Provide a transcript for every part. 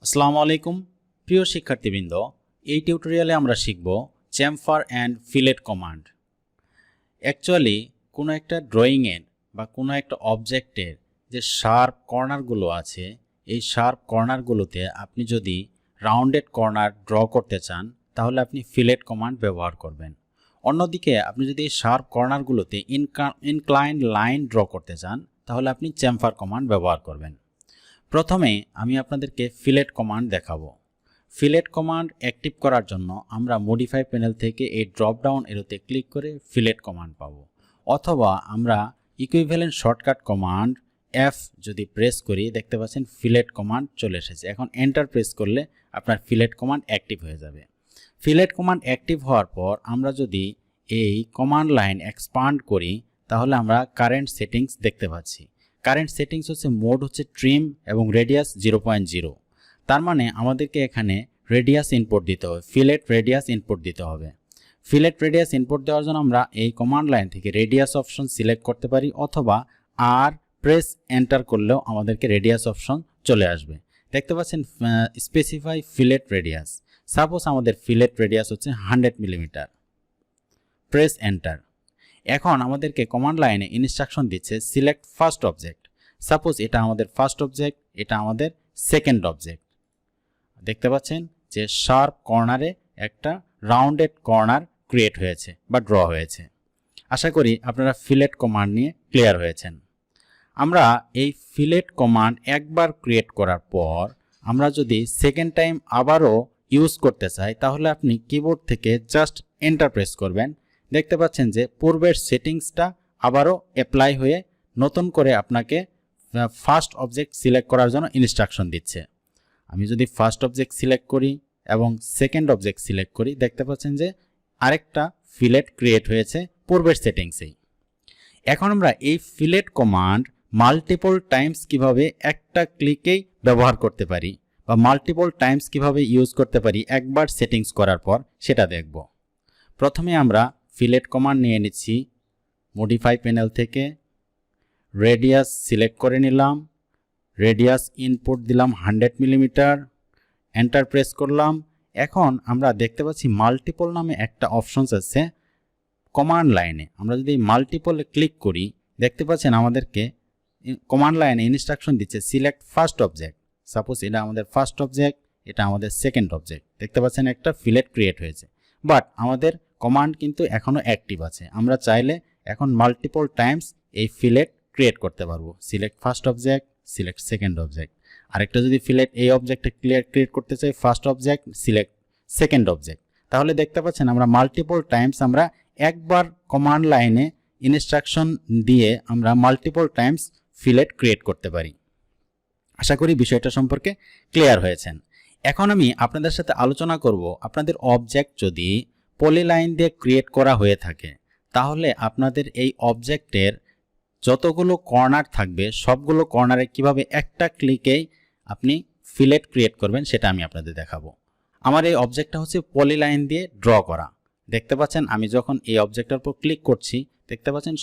আসসালামু আলাইকুম প্রিয় শিক্ষার্থীবৃন্দ, এই টিউটোরিয়ালে আমরা শিখব chamfer and fillet command. Actually কোনো একটা ড্রয়িংয়ের বা কোনো একটা অবজেক্টের যে শার্প কর্নারগুলো আছে, এই শার্প কর্নারগুলোতে আপনি যদি রাউন্ডেড কর্নার ড্র করতে চান তাহলে আপনি ফিলেট কমান্ড ব্যবহার করবেন। অন্যদিকে আপনি যদি এই শার্প কর্নারগুলোতে ইনক্লাইন্ড লাইন ড্র করতে চান তাহলে আপনি চ্যামফার কমান্ড ব্যবহার করবেন। প্রথমে আমি আপনাদেরকে ফিলেট কমান্ড দেখাবো। ফিলেট কমান্ড অ্যাক্টিভ করার জন্য আমরা মডিফাই প্যানেল থেকে এই ড্রপ ডাউন এরোতে ক্লিক করে ফিলেট কমান্ড পাবো, অথবা আমরা ইকুইভ্যালেন্ট শর্টকাট কমান্ড এফ যদি প্রেস করি দেখতে পাচ্ছেন ফিলেট কমান্ড চলে এসেছে। এখন এন্টার প্রেস করলে আপনার ফিলেট কমান্ড অ্যাক্টিভ হয়ে যাবে। ফিলেট কমান্ড অ্যাক্টিভ হওয়ার পর আমরা যদি এই কমান্ড লাইন এক্সপান্ড করি তাহলে আমরা কারেন্ট সেটিংস দেখতে পাচ্ছি। কারেন্ট সেটিংস হচ্ছে মোড হচ্ছে ট্রিম এবং রেডিয়াস 0.0। তার মানে আমাদেরকে এখানে রেডিয়াস ইনপুট দিতে হবে, ফিলেট রেডিয়াস ইনপুট দিতে হবে। ফিলেট রেডিয়াস ইনপুট দেওয়ার জন্য আমরা এই কমান্ড লাইন থেকে রেডিয়াস অপশন সিলেক্ট করতে পারি, অথবা আর প্রেস এন্টার করলেও আমাদেরকে রেডিয়াস অপশন চলে আসবে। দেখতে পাচ্ছেন স্পেসিফাই ফিলেট রেডিয়াস। সাপোজ আমাদের ফিলেট রেডিয়াস হচ্ছে 100 মিলিমিটার, প্রেস এন্টার। এখন আমাদেরকে কমান্ড লাইনে ইনস্ট্রাকশন দিচ্ছে সিলেক্ট ফার্স্ট অবজেক্ট। সাপোজ এটা আমাদের ফার্স্ট অবজেক্ট, এটা আমাদের সেকেন্ড অবজেক্ট। দেখতে পাচ্ছেন যে শার্প কর্নারে একটা রাউন্ডেড কর্নার ক্রিয়েট হয়েছে বা ড্র হয়েছে। আশা করি আপনারা ফিলেট কমান্ড নিয়ে ক্লিয়ার হয়েছেন। আমরা এই ফিলেট কমান্ড একবার ক্রিয়েট করার পর আমরা যদি সেকেন্ড টাইম আবারও ইউজ করতে চাই তাহলে আপনি কিবোর্ড থেকে জাস্ট এন্টার প্রেস করবেন। দেখতে পাচ্ছেন যে পূর্বের সেটিংসটা আবারও অ্যাপ্লাই হয়ে নতুন করে আপনাকে ফার্স্ট অবজেক্ট সিলেক্ট করার জন্য ইনস্ট্রাকশন দিচ্ছে। আমি যদি ফার্স্ট অবজেক্ট সিলেক্ট করি এবং সেকেন্ড অবজেক্ট সিলেক্ট করি দেখতে পাচ্ছেন যে আরেকটা ফিলেট ক্রিয়েট হয়েছে পূর্বের সেটিংসেই। এখন আমরা এই ফিলেট কমান্ড মাল্টিপল টাইমস কিভাবে একটা ক্লিকেই ব্যবহার করতে পারি বা মাল্টিপল টাইমস কিভাবে ইউজ করতে পারি একবার সেটিংস করার পর সেটা দেখব। প্রথমে আমরা ফিলেট কমান্ড নিয়ে নিচ্ছি মডিফাই প্যানেল থেকে, রেডিয়াস সিলেক্ট করে নিলাম, রেডিয়াস ইনপুট দিলাম 100 মিলিমিটার, এন্টার প্রেস করলাম। এখন আমরা দেখতে পাচ্ছি মাল্টিপল নামে একটা অপশনস আছে কমান্ড লাইনে। আমরা যদি মাল্টিপলে ক্লিক করি দেখতে পাচ্ছেন আমাদেরকে কমান্ড লাইনে ইনস্ট্রাকশন দিচ্ছে সিলেক্ট ফার্স্ট অবজেক্ট। সাপোজ এটা আমাদের ফার্স্ট অবজেক্ট, এটা আমাদের সেকেন্ড অবজেক্ট। দেখতে পাচ্ছেন একটা ফিলেট ক্রিয়েট হয়েছে, বাট আমাদের কমান্ড কিন্তু এখনও অ্যাক্টিভ আছে। আমরা চাইলে এখন মাল্টিপল টাইমস এই ফিলেট ক্রিয়েট করতে পারবো। Select first object, select second object. আরেকটা যদি ফিলেট এই অবজেক্টে ক্রিয়েট করতে চাই first object, select second object, তাহলে দেখতে পাচ্ছেন আমরা মাল্টিপল টাইমস আমরা একবার কমান্ড লাইনে ইনস্ট্রাকশন দিয়ে আমরা মাল্টিপল টাইমস ফিলেট ক্রিয়েট করতে পারি। আশা করি বিষয়টা সম্পর্কে ক্লিয়ার হয়েছেন। এখন আমি আপনাদের সাথে আলোচনা করব আপনাদের অবজেক্ট যদি পলিলাইন দিয়ে ক্রিয়েট করা হয়ে থাকে তাহলে আপনাদের এই অবজেক্টের যতগুলো কর্নার থাকবে সবগুলো কর্নারে কিভাবে একটা ক্লিকেই আপনি ফিলেট ক্রিয়েট করবেন সেটা আমি আপনাদের দেখাবো। আমার এই অবজেক্টটা হচ্ছে পলিলাইন দিয়ে ড্র করা। দেখতে পাচ্ছেন আমি যখন এই অবজেক্টের উপর ক্লিক করছি দেখতে পাচ্ছেন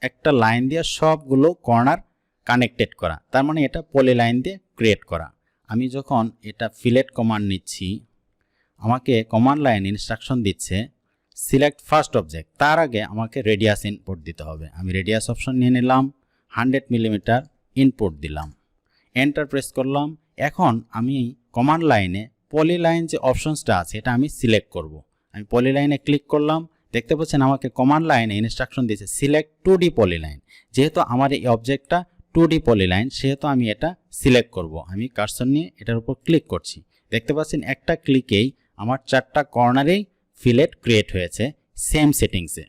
একটা লাইন দিয়ে সবগুলো কর্নার কানেক্টেড করা, তার মানে এটা পলিলাইন দিয়ে ক্রিয়েট করা। আমি যখন এটা ফিলেট কমান্ড নিচ্ছি আমাকে কমান্ড লাইন ইনস্ট্রাকশন দিচ্ছে সিলেক্ট ফার্স্ট অবজেক্ট, তার আগে আমাকে রেডিয়াস ইনপুট দিতে হবে। আমি রেডিয়াস অপশন নিয়ে নিলাম, 100 মিলিমিটার ইনপুট দিলাম, এন্টার প্রেস করলাম। এখন আমি কমান্ড লাইনে পলিলাইন যে অপশনসটা আছে এটা আমি সিলেক্ট করব। আমি পলিলাইনে ক্লিক করলাম, দেখতে পাচ্ছেন আমাকে কমান্ড লাইনে ইনস্ট্রাকশন দিয়েছে সিলেক্ট 2D পলিলাইন। যেহেতু আমার এই অবজেক্টটা 2D পলিলাইন সেহেতু আমি এটা সিলেক্ট করব। আমি কার্সর নিয়ে এটার উপর ক্লিক করছি, দেখতে পাচ্ছেন একটা ক্লিকেই আমার 4টা কর্নারেই ফিলেট ক্রিয়েট হয়েছে সেম সেটিংসে।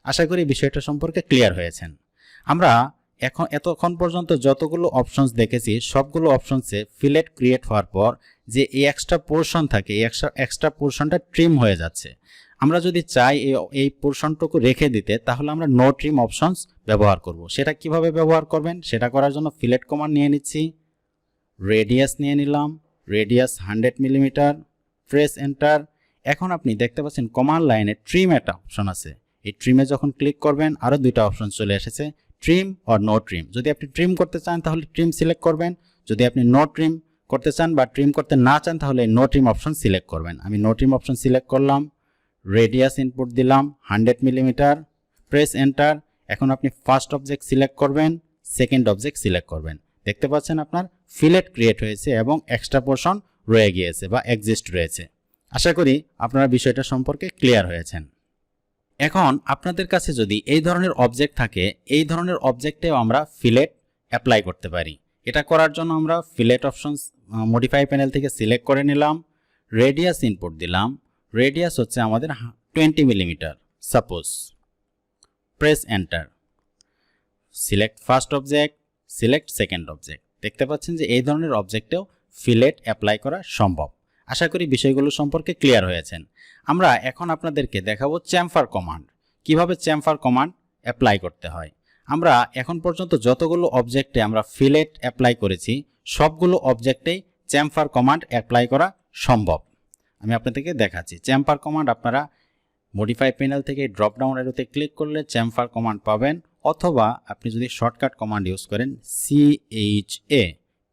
আশা করি বিষয়টা সম্পর্কে ক্লিয়ার হয়েছেন। আমরা এতক্ষণ পর্যন্ত যতগুলো অপশনস দেখেছি সবগুলো অপশনসে ফিলেট ক্রিয়েট হওয়ার পর যে এই এক্সট্রা পোর্শন থাকে এই এক্সট্রা পোর্শনটা ট্রিম হয়ে যাচ্ছে। আমরা যদি চাই এই পোর্শনটুকু রেখে দিতে তাহলে আমরা নো ট্রিম অপশনস ব্যবহার করব। সেটা কিভাবে ব্যবহার করবেন সেটা করার জন্য ফিলেট কমান্ড নিয়ে নিচ্ছি, রেডিয়াস নিয়ে নিলাম, রেডিয়াস 100 মিলিমিটার, প্রেস এন্টার। এখন আপনি দেখতে পাচ্ছেন কমান্ড লাইনে ট্রিম একটা অপশন আছে। এই ট্রিমে যখন ক্লিক করবেন আরও দুইটা অপশন চলে এসেছে, ট্রিম অর নো ট্রিম। যদি আপনি ট্রিম করতে চান তাহলে ট্রিম সিলেক্ট করবেন, যদি আপনি নো ট্রিম করতে চান বা ট্রিম করতে না চান তাহলে নো ট্রিম অপশন সিলেক্ট করবেন। আমি নো ট্রিম অপশন সিলেক্ট করলাম, রেডিয়াস ইনপুট দিলাম 100 মিলিমিটার, প্রেস এন্টার। এখন আপনি ফার্স্ট অবজেক্ট সিলেক্ট করবেন, সেকেন্ড অবজেক্ট সিলেক্ট করবেন। দেখতে পাচ্ছেন আপনার ফিলেট ক্রিয়েট হয়েছে এবং এক্সট্রা পোর্শন রয়ে গিয়েছে বা এক্সিস্ট রয়েছে। আশা করি আপনারা বিষয়টা সম্পর্কে ক্লিয়ার হয়েছেন। এখন আপনাদের কাছে যদি এই ধরনের অবজেক্ট থাকে, এই ধরনের অবজেক্টেও আমরা ফিলেট অ্যাপ্লাই করতে পারি। এটা করার জন্য আমরা ফিলেট অপশনস মডিফাই প্যানেল থেকে সিলেক্ট করে নিলাম, রেডিয়াস ইনপুট দিলাম। রেডিয়াস হচ্ছে আমাদের 20 millimetre suppose, press enter. Select first object, select second object. দেখতে পাচ্ছেন যে এই ধরনের অবজেক্টেও ফিলেট অ্যাপ্লাই করা সম্ভব। আশা করি বিষয়গুলো সম্পর্কে ক্লিয়ার হয়েছেন। আমরা এখন আপনাদেরকে দেখাবো চ্যামফার কমান্ড, কিভাবে চ্যামফার কমান্ড অ্যাপ্লাই করতে হয়। আমরা এখন পর্যন্ত যতগুলো অবজেক্টে আমরা ফিলেট অ্যাপ্লাই করেছি সবগুলো অবজেক্টেই চ্যামফার কমান্ড অ্যাপ্লাই করা সম্ভব। আমি আপনাদেরকে দেখাচ্ছি। চ্যামফার কমান্ড আপনারা মডিফাই প্যানেল থেকে ড্রপ ডাউন অ্যারোতে ক্লিক করলে চ্যামফার কমান্ড পাবেন, অথবা আপনি যদি শর্টকাট কমান্ড ইউজ করেন CHA,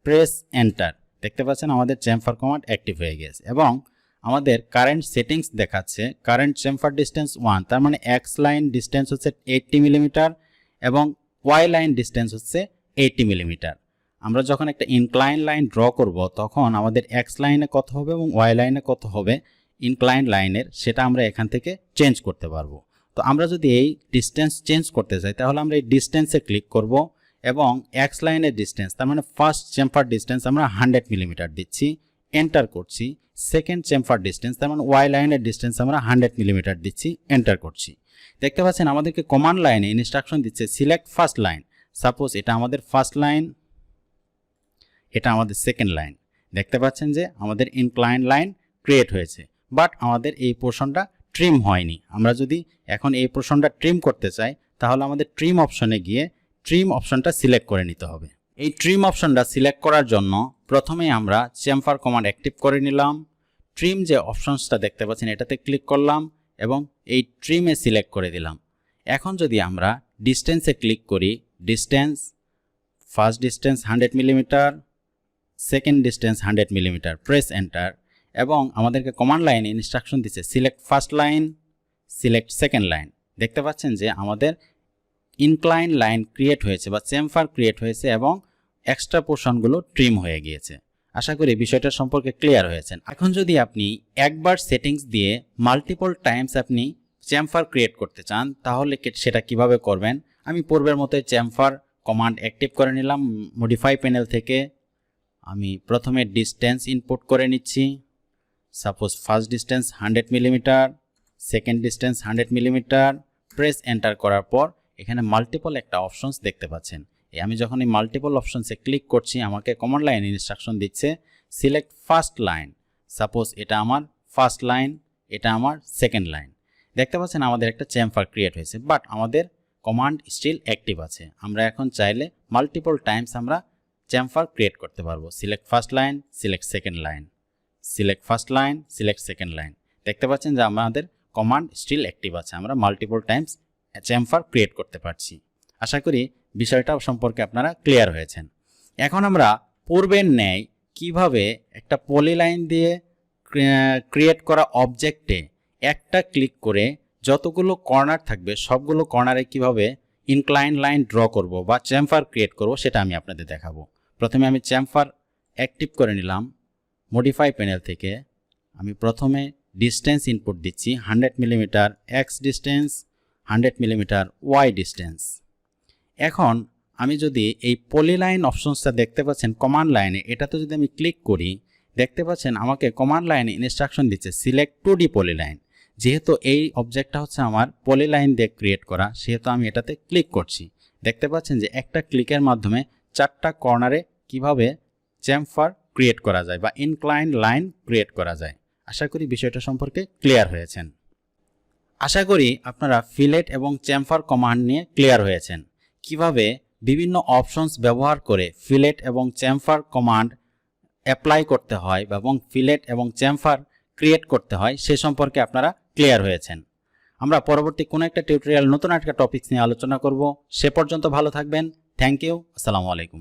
প্রেস এন্টার। দেখতে পাচ্ছেন আমাদের চ্যামফার কমান্ড অ্যাক্টিভ হয়ে গেছে এবং আমাদের কারেন্ট সেটিংস দেখাচ্ছে কারেন্ট চ্যামফার ডিস্টেন্স 1, তার মানে এক্স লাইন ডিস্টেন্স হচ্ছে 80 মিলিমিটার এবং ওয়াই লাইন ডিস্টেন্স হচ্ছে 80 মিলিমিটার। আমরা যখন একটা ইনক্লাইন লাইন ড্র করব তখন আমাদের এক্স লাইনে কত হবে এবং ওয়াই লাইনে কত হবে ইনক্লাইন লাইনের, সেটা আমরা এখান থেকে চেঞ্জ করতে পারবো। তো আমরা যদি এই ডিস্টেন্স চেঞ্জ করতে চাই তাহলে আমরা এই ডিস্টেন্সে ক্লিক করব এবং এক্স লাইনের ডিস্টেন্স, তার মানে ফার্স্ট চ্যামফার ডিস্টেন্স আমরা 100 মিলিমিটার দিচ্ছি, এন্টার করছি। সেকেন্ড চ্যামফার ডিস্টেন্স, তার মানে ওয়াই লাইনের ডিস্টেন্স আমরা 100 মিলিমিটার দিচ্ছি, এন্টার করছি। দেখতে পাচ্ছেন আমাদেরকে কমান্ড লাইনে ইনস্ট্রাকশন দিচ্ছে সিলেক্ট ফার্স্ট লাইন। সাপোজ এটা আমাদের ফার্স্ট লাইন, এটা আমাদের সেকেন্ড লাইন। দেখতে পাচ্ছেন যে আমাদের ইনক্লাইন লাইন ক্রিয়েট হয়েছে, বাট আমাদের এই পোর্শনটা ট্রিম হয়নি। আমরা যদি এখন এই পোর্শনটা ট্রিম করতে চাই তাহলে আমাদের ট্রিম অপশনে গিয়ে ট্রিম অপশনটা সিলেক্ট করে নিতে হবে। এই ট্রিম অপশনটা সিলেক্ট করার জন্য প্রথমেই আমরা চ্যামফার কমান্ড অ্যাক্টিভ করে নিলাম। ট্রিম যে অপশনসটা দেখতে পাচ্ছেন এটাতে ক্লিক করলাম এবং এই ট্রিমে সিলেক্ট করে দিলাম। এখন যদি আমরা ডিস্টেন্সে ক্লিক করি, distance, first distance 100 millimetre, second distance 100 millimetre, press enter. এবং আমাদেরকে কমান্ড লাইনে ইনস্ট্রাকশন দিচ্ছে select first line, select second line. দেখতে পাচ্ছেন যে আমাদের ইনক্লাইন লাইন ক্রিয়েট হয়েছে বা চ্যামফার ক্রিয়েট হয়েছে এবং এক্সট্রা পোর্শনগুলো ট্রিম হয়ে গিয়েছে। আশা করি বিষয়টা সম্পর্কে ক্লিয়ার হয়েছেন। এখন যদি আপনি একবার সেটিংস দিয়ে মাল্টিপল টাইমস আপনি চ্যামফার ক্রিয়েট করতে চান তাহলে সেটা কিভাবে করবেন। আমি পূর্বের মতো চ্যামফার কমান্ড অ্যাক্টিভ করে নিলাম মডিফাই প্যানেল থেকে। আমি প্রথমে ডিস্টেন্স ইনপুট করে নিচ্ছি, suppose first distance 100 millimetre, second distance 100 millimetre, press enter করার পর এখানে মাল্টিপল একটা অপশনস দেখতে পাচ্ছেন। আমি যখন এই মাল্টিপল অপশনসে ক্লিক করছি আমাকে কমান্ড লাইন ইনস্ট্রাকশন দিচ্ছে সিলেক্ট ফার্স্ট লাইন। সাপোজ এটা আমার ফার্স্ট লাইন, এটা আমার সেকেন্ড লাইন। দেখতে পাচ্ছেন আমাদের একটা চ্যামফার ক্রিয়েট হয়েছে, বাট আমাদের কমান্ড স্টিল অ্যাক্টিভ আছে। আমরা এখন চাইলে মাল্টিপল টাইমস আমরা চ্যামফার ক্রিয়েট করতে পারবো। Select first line, select second line, select first line, select second line. দেখতে পাচ্ছেন যে আমাদের কমান্ড স্টিল অ্যাক্টিভ আছে, আমরা মাল্টিপল টাইমস চ্যামফার ক্রিয়েট করতে পারছি। আশা করি বিষয়টা সম্পর্কে আপনারা ক্লিয়ার হয়েছেন। এখন আমরা পূর্বের ন্যায় কিভাবে একটা পলিলাইন দিয়ে ক্রিয়েট করা অবজেক্টে একটা ক্লিক করে যতগুলো কর্নার থাকবে সবগুলো কর্নারে কিভাবে ইনক্লাইন লাইন ড্র করব বা চ্যামফার ক্রিয়েট করব সেটা আমি আপনাদের দেখাবো। প্রথমে আমি চ্যামফার অ্যাক্টিভ করে নিলাম মডিফাই প্যানেল থেকে। আমি প্রথমে ডিস্টেন্স ইনপুট দিচ্ছি 100 millimetre X distance, 100 millimetre Y distance. এখন আমি যদি এই পলিলাইন অপশনসটা দেখতে পাচ্ছেন কমান্ড লাইনে, এটাতে যদি আমি ক্লিক করি দেখতে পাচ্ছেন আমাকে কমান্ড লাইনে ইনস্ট্রাকশন দিচ্ছে সিলেক্ট 2D পলিলাইন। যেহেতু এই অবজেক্টটা হচ্ছে আমার পলিলাইন দিয়ে ক্রিয়েট করা সেহেতু আমি এটাতে ক্লিক করছি। দেখতে পাচ্ছেন যে একটা ক্লিকের মাধ্যমে 4টা কর্নারে কিভাবে চ্যামফার ক্রিয়েট করা যায় বা ইনক্লাইন লাইন ক্রিয়েট করা যায়। আশা করি বিষয়টা সম্পর্কে ক্লিয়ার হয়েছেন। আশা করি আপনারা ফিলেট এবং চ্যামফার কমান্ড নিয়ে ক্লিয়ার হয়েছেন। কিভাবে বিভিন্ন অপশনস ব্যবহার করে ফিলেট এবং চ্যামফার কমান্ড অ্যাপ্লাই করতে হয় এবং ফিলেট এবং চ্যামফার ক্রিয়েট করতে হয় সে সম্পর্কে আপনারা ক্লিয়ার হয়েছেন। আমরা পরবর্তী কোনো একটা টিউটোরিয়াল নতুন একটা টপিকস নিয়ে আলোচনা করব। সে পর্যন্ত ভালো থাকবেন। Thank you. আসসালামু আলাইকুম।